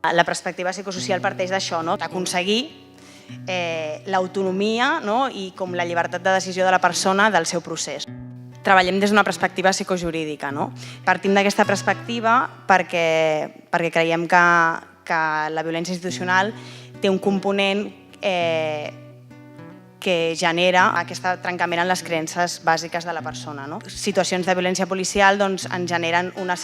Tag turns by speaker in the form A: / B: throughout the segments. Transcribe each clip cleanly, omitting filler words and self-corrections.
A: La perspectiva psicosocial parteix d'això, d'aconseguir l'autonomia i com la llibertat de decisió de la persona del seu procés. Treballem des d'una perspectiva psicojurídica. Partim d'aquesta perspectiva perquè creiem que la violència institucional té un component que genera aquest trencament en les creences bàsiques de la persona. Situacions de violència policial ens generen una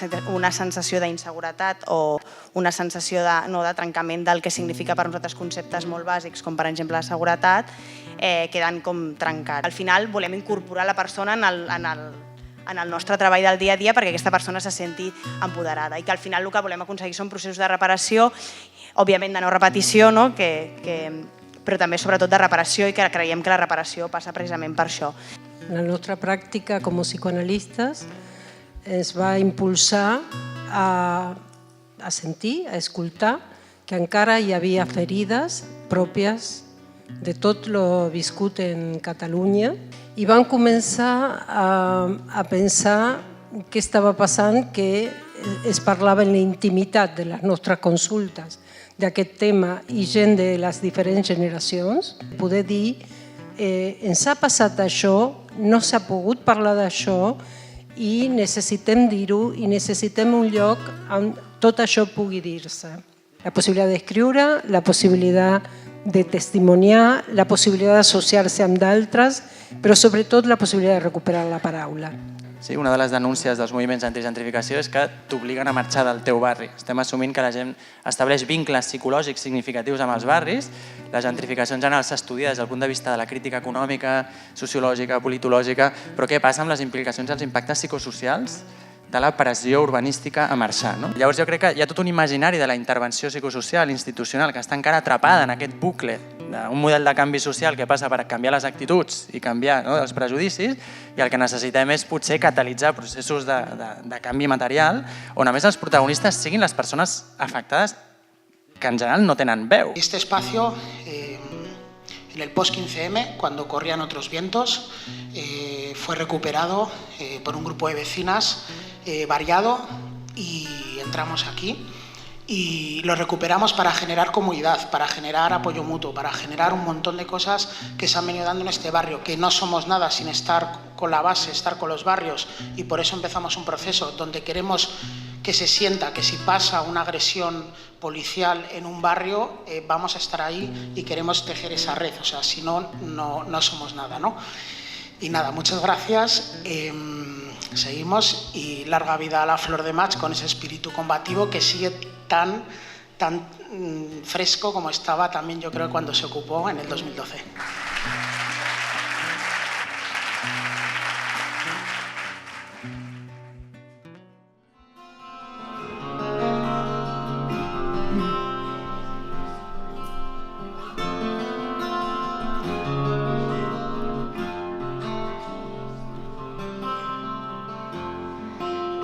A: sensació d'inseguretat o una sensació de trencament del que significa per nosaltres conceptes molt bàsics, com per exemple la seguretat, queden com trencats. Al final volem incorporar la persona en el nostre treball del dia a dia perquè aquesta persona se senti empoderada i que al final el que volem aconseguir són processos de reparació, òbviament de no repetició, però també sobretot de reparació i que creiem que la reparació passa precisament per això.
B: La nostra pràctica com a psicoanalistes ens va impulsar a sentir, a escoltar que encara hi havia ferides pròpies de tot lo viscut en Catalunya i vam començar a pensar què estava passant, que es parlava en la intimitat de les nostres consultes d'aquest tema i gent de les diferents generacions, poder dir ens ha passat això, no s'ha pogut parlar d'això i necessitem dir-ho i necessitem un lloc on tot això pugui dir-se. La possibilitat d'escriure, la possibilitat de testimoniar, la possibilitat d'associar-se amb d'altres, però sobretot la possibilitat de recuperar la paraula.
C: Sí, una de les denúncies dels moviments antigentrificació és que t'obliguen a marxar del teu barri. Estem assumint que la gent estableix vincles psicològics significatius amb els barris. La gentrificació en general s'estudia des del punt de vista de la crítica econòmica, sociològica, politològica, però què passa amb les implicacions i els impactes psicosocials de la pressió urbanística a marxar? Llavors jo crec que hi ha tot un imaginari de la intervenció psicosocial, institucional, que està encara atrapada en aquest bucle d'un model de canvi social que passa per canviar les actituds i canviar els prejudicis, i el que necessitem és potser catalitzar processos de canvi material on a més els protagonistes siguin les persones afectades que en general no tenen veu.
D: Este espacio, en el post-15M, cuando corrían otros vientos, fue recuperado por un grupo de vecinas variado y entramos aquí y lo recuperamos para generar comunidad, para generar apoyo mutuo, para generar un montón de cosas que se han venido dando en este barrio, que no somos nada sin estar con la base, estar con los barrios, y por eso empezamos un proceso donde queremos que se sienta que si pasa una agresión policial en un barrio vamos a estar ahí y queremos tejer esa red, o sea, si no, no somos nada, ¿no? Y nada, muchas gracias. Seguimos y larga vida a la Flor de Maig con ese espíritu combativo que sigue tan fresco como estaba también, yo creo, cuando se ocupó en el 2012.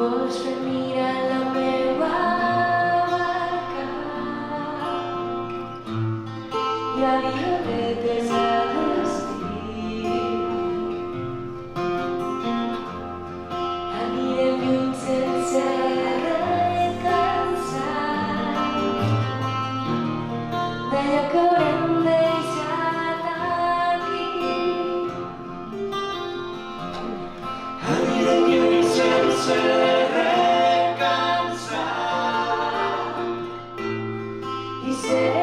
E: Pots venir a la meva barca i avionetes a destí. Anirem lluny sense descansar d'allò que haurem deixat aquí. Anirem lluny sense descansar i serem